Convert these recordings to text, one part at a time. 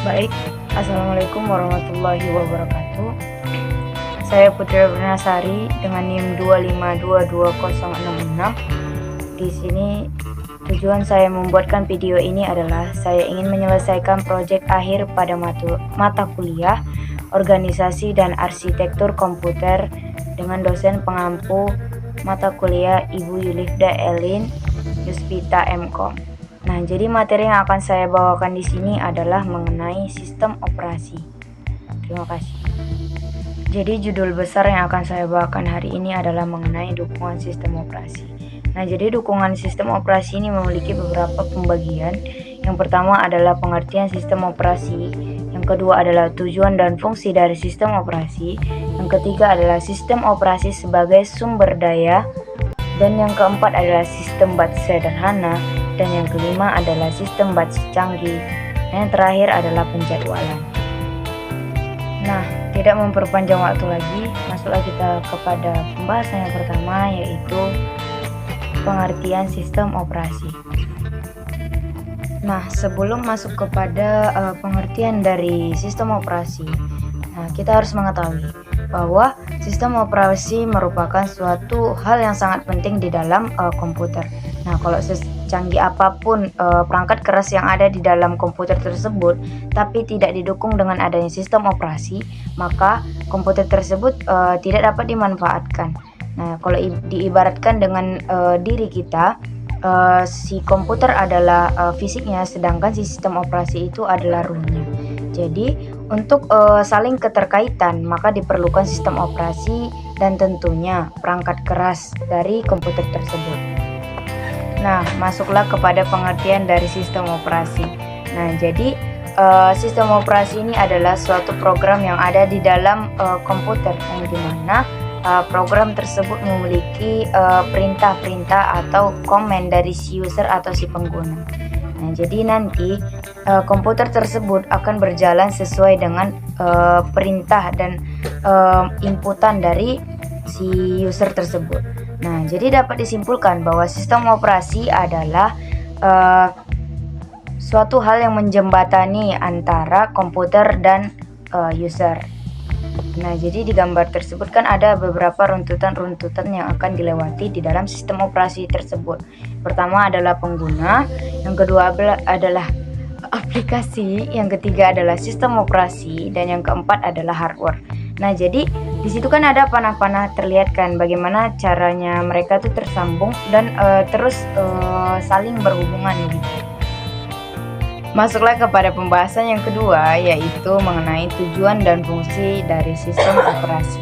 Baik, Assalamualaikum warahmatullahi wabarakatuh. Saya Putri Bernasari dengan NIM 2522066. Di sini tujuan saya membuatkan video ini adalah saya ingin menyelesaikan proyek akhir pada mata kuliah Organisasi dan Arsitektur Komputer dengan dosen pengampu mata kuliah Ibu Yulifda Elin Yuspita MKom. Nah, jadi materi yang akan saya bawakan di sini adalah mengenai sistem operasi. Terima kasih. Jadi judul besar yang akan saya bawakan hari ini adalah mengenai dukungan sistem operasi. Nah, jadi dukungan sistem operasi ini memiliki beberapa pembagian. Yang pertama adalah pengertian sistem operasi. Yang kedua adalah tujuan dan fungsi dari sistem operasi. Yang ketiga adalah sistem operasi sebagai sumber daya. Dan yang keempat adalah sistem BAT sederhana. Dan yang kelima adalah sistem BAT canggih. Dan yang terakhir adalah penjadwalan. Nah, tidak memperpanjang waktu lagi, masuklah kita kepada pembahasan yang pertama, yaitu pengertian sistem operasi. Nah, sebelum masuk kepada pengertian dari sistem operasi, kita harus mengetahui bahwa sistem operasi merupakan suatu hal yang sangat penting di dalam komputer. Nah, kalau secanggih apapun perangkat keras yang ada di dalam komputer tersebut, tapi tidak didukung dengan adanya sistem operasi, maka komputer tersebut tidak dapat dimanfaatkan. Nah, kalau diibaratkan dengan diri kita, si komputer adalah fisiknya, sedangkan si sistem operasi itu adalah ruhnya. Jadi, untuk saling keterkaitan, maka diperlukan sistem operasi dan tentunya perangkat keras dari komputer tersebut. Nah, masuklah kepada pengertian dari sistem operasi. Nah, jadi sistem operasi ini adalah suatu program yang ada di dalam komputer, yang dimana program tersebut memiliki perintah-perintah atau komen dari si user atau si pengguna. Nah, jadi nanti komputer tersebut akan berjalan sesuai dengan perintah dan inputan dari si user tersebut. Nah, jadi dapat disimpulkan bahwa sistem operasi adalah suatu hal yang menjembatani antara komputer dan user. Nah, jadi di gambar tersebut kan ada beberapa runtutan-runtutan yang akan dilewati di dalam sistem operasi tersebut. Pertama adalah pengguna, yang kedua adalah aplikasi, yang ketiga adalah sistem operasi, dan yang keempat adalah hardware. Nah, jadi di situ kan ada panah-panah terlihat kan bagaimana caranya mereka tuh tersambung dan terus saling berhubungan gitu. Masuklah kepada pembahasan yang kedua, yaitu mengenai tujuan dan fungsi dari sistem operasi.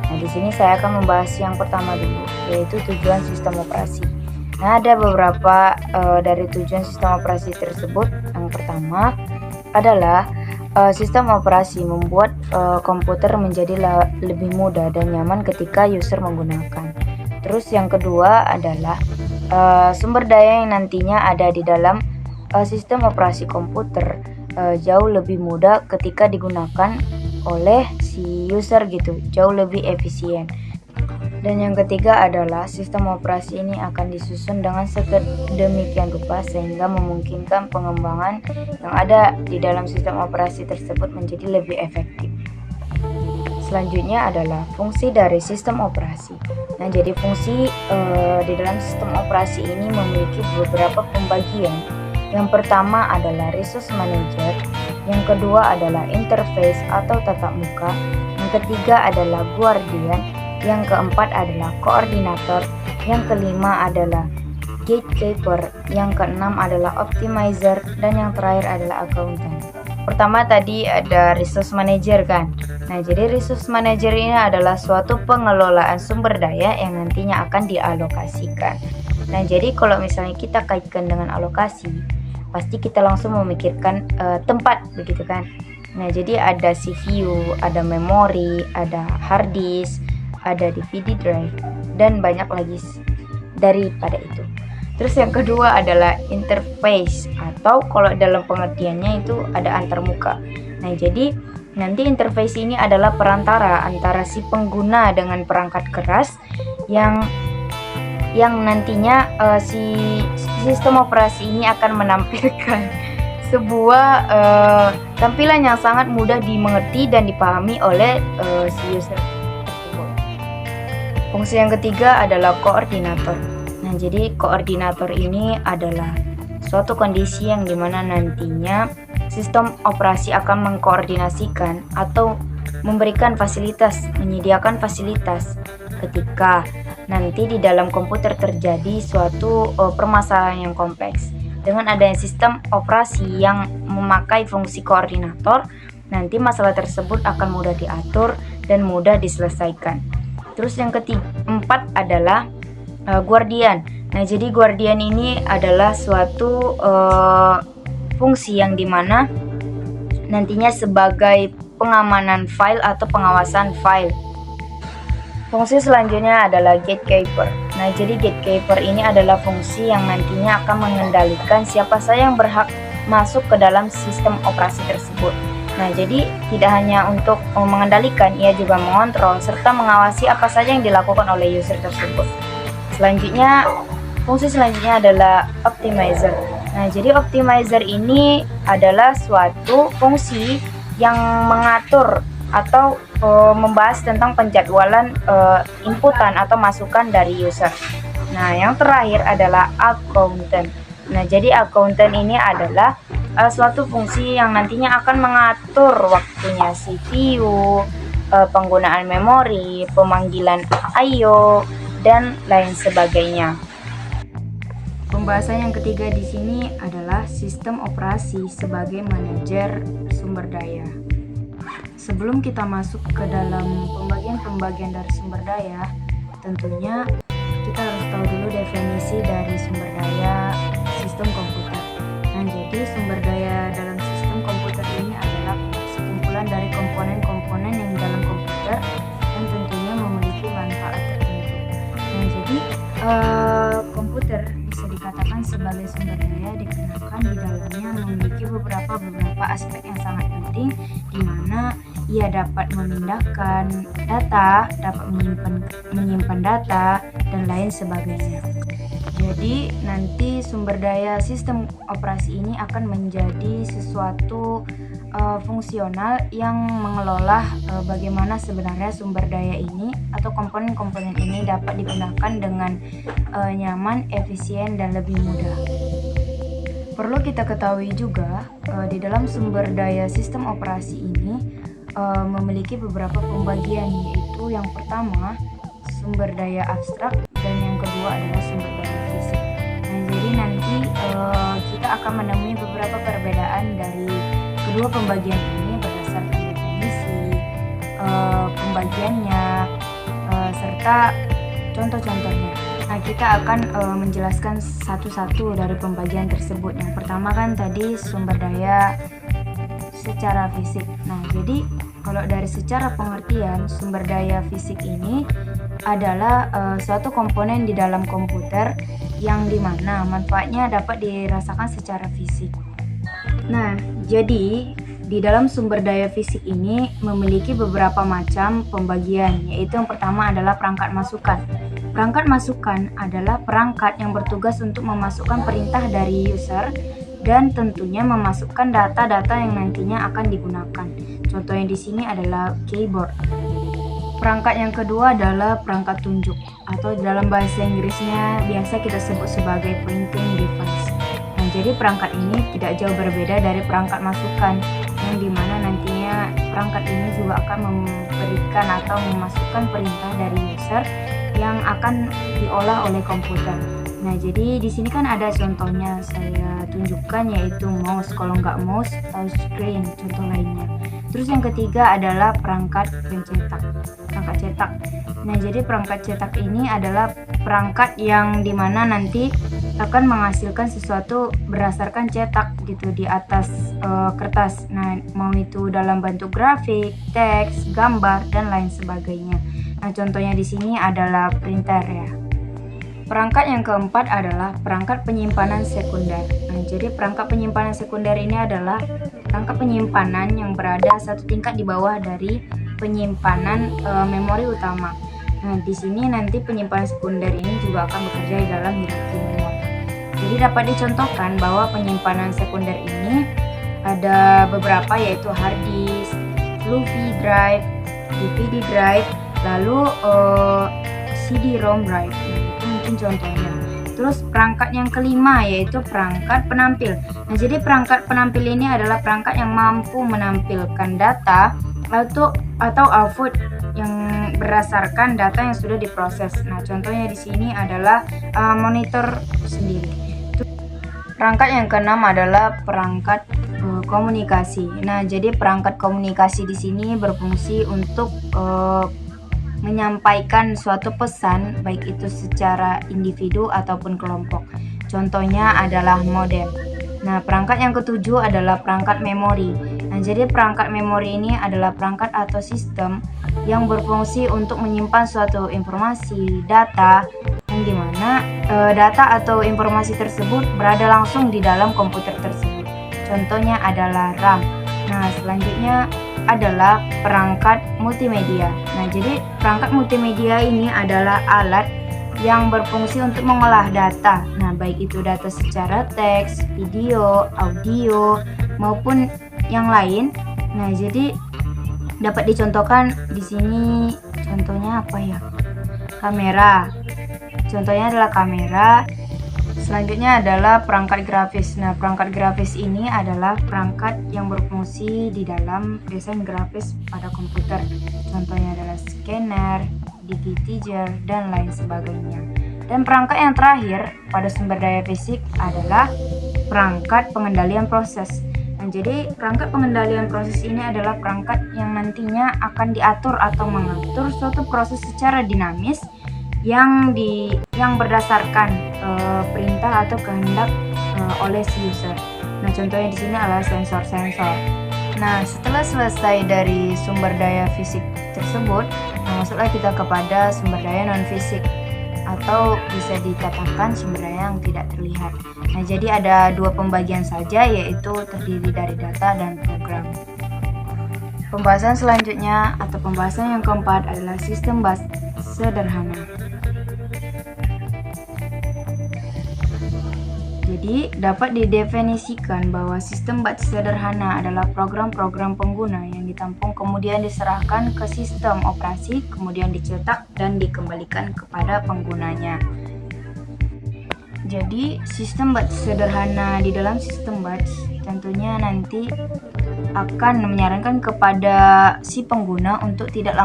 Nah, di sini saya akan membahas yang pertama dulu, yaitu tujuan sistem operasi. Nah, ada beberapa dari tujuan sistem operasi tersebut. Yang pertama adalah sistem operasi membuat komputer menjadi lebih mudah dan nyaman ketika user menggunakan. Terus yang kedua adalah sumber daya yang nantinya ada di dalam sistem operasi komputer jauh lebih mudah ketika digunakan oleh si user gitu, jauh lebih efisien. Dan yang ketiga adalah sistem operasi ini akan disusun dengan sedemikian rupa sehingga memungkinkan pengembangan yang ada di dalam sistem operasi tersebut menjadi lebih efektif. Selanjutnya adalah fungsi dari sistem operasi. Nah, jadi fungsi di dalam sistem operasi ini memiliki beberapa pembagian. Yang pertama adalah resource manager, yang kedua adalah interface atau tatap muka, yang ketiga adalah guardian, yang keempat adalah koordinator, yang kelima adalah gatekeeper, yang keenam adalah optimizer, dan yang terakhir adalah accountant. Pertama tadi ada resource manager kan. Nah, jadi resource manager ini adalah suatu pengelolaan sumber daya yang nantinya akan dialokasikan. Nah, jadi kalau misalnya kita kaitkan dengan alokasi, pasti kita langsung memikirkan tempat begitu kan. Nah, jadi ada CPU, ada memori, ada hard disk, ada DVD drive, dan banyak lagi daripada itu. Terus yang kedua adalah interface, atau kalau dalam pengertiannya itu ada antarmuka. Nah, jadi nanti interface ini adalah perantara antara si pengguna dengan perangkat keras yang nantinya si sistem operasi ini akan menampilkan sebuah tampilan yang sangat mudah dimengerti dan dipahami oleh si user tersebut. Fungsi yang ketiga adalah koordinator. Nah, jadi koordinator ini adalah suatu kondisi yang dimana nantinya sistem operasi akan mengkoordinasikan atau memberikan fasilitas, menyediakan fasilitas ketika nanti di dalam komputer terjadi suatu permasalahan yang kompleks. Dengan adanya sistem operasi yang memakai fungsi koordinator, nanti masalah tersebut akan mudah diatur dan mudah diselesaikan. Terus yang keempat adalah guardian. Nah, jadi guardian ini adalah suatu fungsi yang dimana nantinya sebagai pengamanan file atau pengawasan file. Fungsi selanjutnya adalah gatekeeper. Nah, jadi gatekeeper ini adalah fungsi yang nantinya akan mengendalikan siapa saja yang berhak masuk ke dalam sistem operasi tersebut. Nah, jadi tidak hanya untuk mengendalikan, ia juga mengontrol serta mengawasi apa saja yang dilakukan oleh user tersebut. Selanjutnya, fungsi selanjutnya adalah optimizer. Nah, jadi optimizer ini adalah suatu fungsi yang mengatur atau membahas tentang penjadwalan inputan atau masukan dari user. Nah, yang terakhir adalah accountant. Nah, jadi accountant ini adalah suatu fungsi yang nantinya akan mengatur waktunya CPU, penggunaan memori, pemanggilan I/O, dan lain sebagainya. Pembahasan yang ketiga di sini adalah sistem operasi sebagai manajer sumber daya. Sebelum kita masuk ke dalam pembagian-pembagian dari sumber daya, tentunya kita harus tahu dulu definisi dari sumber daya sistem komputer. Nah, jadi sumber daya dalam sistem komputer ini adalah sekumpulan dari komponen-komponen yang dalam komputer dan tentunya memiliki manfaat tertentu. Nah, jadi komputer bisa dikatakan sebagai sumber daya dikarenakan di dalamnya memiliki beberapa aspek yang sangat penting, di mana ia dapat memindahkan data, dapat menyimpan data, dan lain sebagainya. Jadi nanti sumber daya sistem operasi ini akan menjadi sesuatu fungsional yang mengelola bagaimana sebenarnya sumber daya ini atau komponen-komponen ini dapat digunakan dengan nyaman, efisien, dan lebih mudah. Perlu kita ketahui juga di dalam sumber daya sistem operasi ini memiliki beberapa pembagian, yaitu yang pertama sumber daya abstrak dan yang kedua adalah sumber daya fisik. Nah, jadi nanti kita akan menemui beberapa perbedaan dari kedua pembagian ini berdasarkan definisi, pembagiannya, serta contoh-contohnya. Nah, kita akan menjelaskan satu-satu dari pembagian tersebut. Yang pertama kan tadi sumber daya secara fisik. Nah, jadi kalau dari secara pengertian, sumber daya fisik ini adalah suatu komponen di dalam komputer yang dimana manfaatnya dapat dirasakan secara fisik. Nah, jadi di dalam sumber daya fisik ini memiliki beberapa macam pembagian, yaitu yang pertama adalah perangkat masukan. Perangkat masukan adalah perangkat yang bertugas untuk memasukkan perintah dari user dan tentunya memasukkan data-data yang nantinya akan digunakan. Contohnya di sini adalah keyboard. Perangkat yang kedua adalah perangkat tunjuk, atau dalam bahasa Inggrisnya biasa kita sebut sebagai printing device. Nah, jadi perangkat ini tidak jauh berbeda dari perangkat masukan, yang dimana nantinya perangkat ini juga akan memberikan atau memasukkan perintah dari user yang akan diolah oleh komputer. Nah, jadi di sini kan ada contohnya saya tunjukkan, yaitu mouse. Kalau nggak mouse, touchscreen, contoh lainnya. Terus yang ketiga adalah perangkat pencetak, perangkat cetak. Nah, jadi perangkat cetak ini adalah perangkat yang dimana nanti akan menghasilkan sesuatu berdasarkan cetak gitu di atas kertas. Nah, mau itu dalam bentuk grafik, teks, gambar, dan lain sebagainya. Nah, contohnya di sini adalah printer ya. Perangkat yang keempat adalah perangkat penyimpanan sekunder. Nah, jadi perangkat penyimpanan sekunder ini adalah perangkat penyimpanan yang berada satu tingkat di bawah dari penyimpanan memori utama. Nah, di sini nanti penyimpanan sekunder ini juga akan bekerja di dalam hierarki memori. Jadi dapat dicontohkan bahwa penyimpanan sekunder ini ada beberapa, yaitu hard disk, floppy drive, DVD drive, lalu CD-ROM drive. Nah, itu mungkin contohnya. Terus perangkat yang kelima yaitu perangkat penampil. Nah, jadi perangkat penampil ini adalah perangkat yang mampu menampilkan data atau output yang berdasarkan data yang sudah diproses. Nah, contohnya di sini adalah monitor sendiri. Perangkat yang keenam adalah perangkat komunikasi. Nah, jadi perangkat komunikasi di sini berfungsi untuk menyampaikan suatu pesan, baik itu secara individu ataupun kelompok. Contohnya adalah modem. Nah, perangkat yang ketujuh adalah perangkat memori. Nah, jadi perangkat memori ini adalah perangkat atau sistem yang berfungsi untuk menyimpan suatu informasi, data, yang dimana data atau informasi tersebut berada langsung di dalam komputer tersebut. Contohnya adalah RAM. Nah, selanjutnya adalah perangkat multimedia. Nah, jadi perangkat multimedia ini adalah alat yang berfungsi untuk mengolah data. Nah, baik itu data secara teks, video, audio, maupun yang lain. Nah, jadi dapat dicontohkan di sini. Contohnya apa ya? Kamera. Contohnya adalah kamera. Selanjutnya adalah perangkat grafis. Nah, perangkat grafis ini adalah perangkat yang berfungsi di dalam desain grafis pada komputer. Contohnya adalah scanner, digitizer, dan lain sebagainya. Dan perangkat yang terakhir pada sumber daya fisik adalah perangkat pengendalian proses. Nah, jadi perangkat pengendalian proses ini adalah perangkat yang nantinya akan diatur atau mengatur suatu proses secara dinamis yang berdasarkan perintah atau kehendak oleh si user. Nah, contohnya di sini adalah sensor-sensor. Nah, setelah selesai dari sumber daya fisik tersebut, masuklah kita kepada sumber daya non fisik atau bisa dikatakan sumber daya yang tidak terlihat. Nah, jadi ada dua pembagian saja, yaitu terdiri dari data dan program. Pembahasan selanjutnya atau pembahasan yang keempat adalah sistem bus sederhana. Jadi, dapat didefinisikan bahwa sistem bus sederhana adalah program-program pengguna yang ditampung kemudian diserahkan ke sistem operasi, kemudian dicetak dan dikembalikan kepada penggunanya. Jadi, sistem bus sederhana di dalam sistem bus tentunya nanti akan menyarankan kepada si pengguna untuk tidak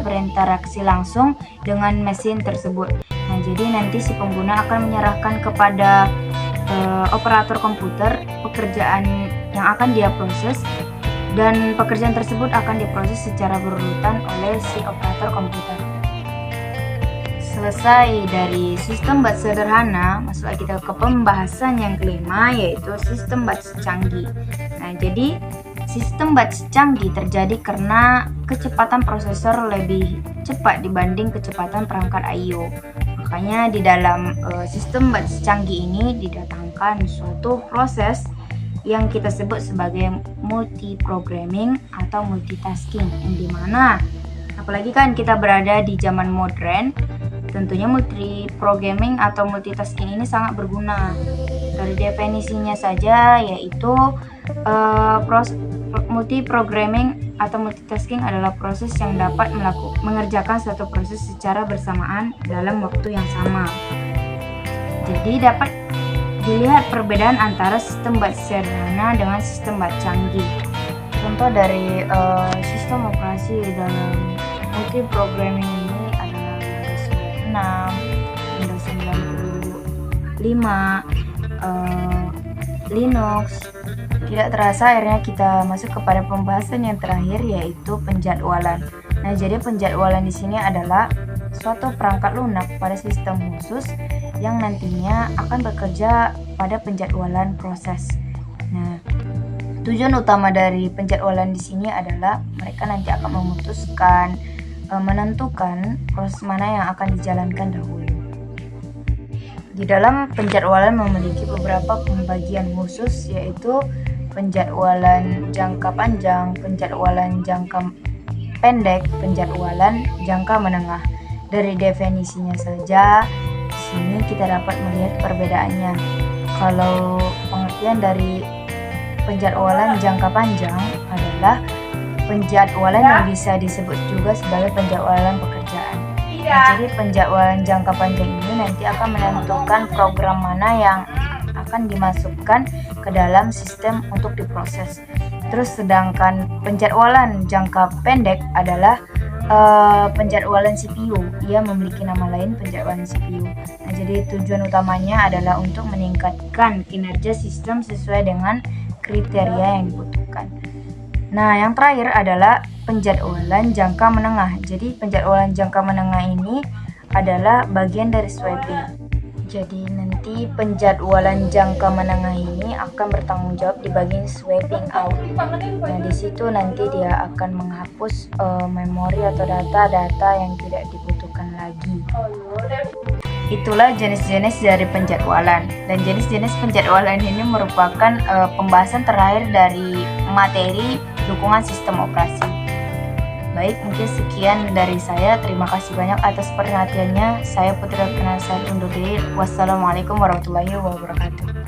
berinteraksi langsung dengan mesin tersebut. Nah, jadi nanti si pengguna akan menyerahkan kepada operator komputer pekerjaan yang akan dia proses, dan pekerjaan tersebut akan diproses secara berurutan oleh si operator komputer. Selesai dari sistem bus sederhana, masuklah kita ke pembahasan yang kelima, yaitu sistem bus canggih. Nah, jadi sistem bus canggih terjadi karena kecepatan prosesor lebih cepat dibanding kecepatan perangkat I/O. Makanya di dalam sistem bus canggih ini didatangkan suatu proses yang kita sebut sebagai multiprogramming atau multitasking, yang dimana apalagi kan kita berada di zaman modern, tentunya multiprogramming atau multitasking ini sangat berguna. Dari definisinya saja, yaitu multiprogramming atau multitasking adalah proses yang dapat mengerjakan suatu proses secara bersamaan dalam waktu yang sama. Jadi dapat dilihat perbedaan antara sistem bus sederhana dengan sistem bus canggih. Contoh dari sistem operasi dalam multiprogramming ini adalah Windows 96, Windows 95, Linux. Tidak terasa akhirnya kita masuk kepada pembahasan yang terakhir, yaitu penjadwalan. Nah, jadi penjadwalan di sini adalah suatu perangkat lunak pada sistem khusus yang nantinya akan bekerja pada penjadwalan proses. Nah, tujuan utama dari penjadwalan di sini adalah mereka nanti akan menentukan proses mana yang akan dijalankan dahulu. Di dalam penjadwalan memiliki beberapa pembagian khusus, yaitu penjadwalan jangka panjang, penjadwalan jangka pendek, penjadwalan jangka menengah. Dari definisinya saja, sini kita dapat melihat perbedaannya. Kalau pengertian dari penjadwalan jangka panjang adalah penjadwalan yang bisa disebut juga sebagai penjadwalan pekerjaan. Nah, jadi penjadwalan jangka panjang ini nanti akan menentukan program mana yang akan dimasukkan ke dalam sistem untuk diproses. Terus sedangkan penjadwalan jangka pendek adalah penjadwalan CPU. Ia memiliki nama lain penjadwalan CPU. Nah, jadi tujuan utamanya adalah untuk meningkatkan kinerja sistem sesuai dengan kriteria yang dibutuhkan. Nah, yang terakhir adalah penjadwalan jangka menengah. Jadi penjadwalan jangka menengah ini adalah bagian dari sweeping. Jadi nanti penjadwalan jangka menengah ini akan bertanggung jawab di bagian sweeping out. Nah, di situ nanti dia akan menghapus memori atau data-data yang tidak dibutuhkan lagi. Itulah jenis-jenis dari penjadwalan. Dan jenis-jenis penjadwalan ini merupakan pembahasan terakhir dari materi dukungan sistem operasi. Baik, mungkin sekian dari saya. Terima kasih banyak atas perhatiannya. Saya Putri Penasihat undur diri. Wassalamualaikum warahmatullahi wabarakatuh.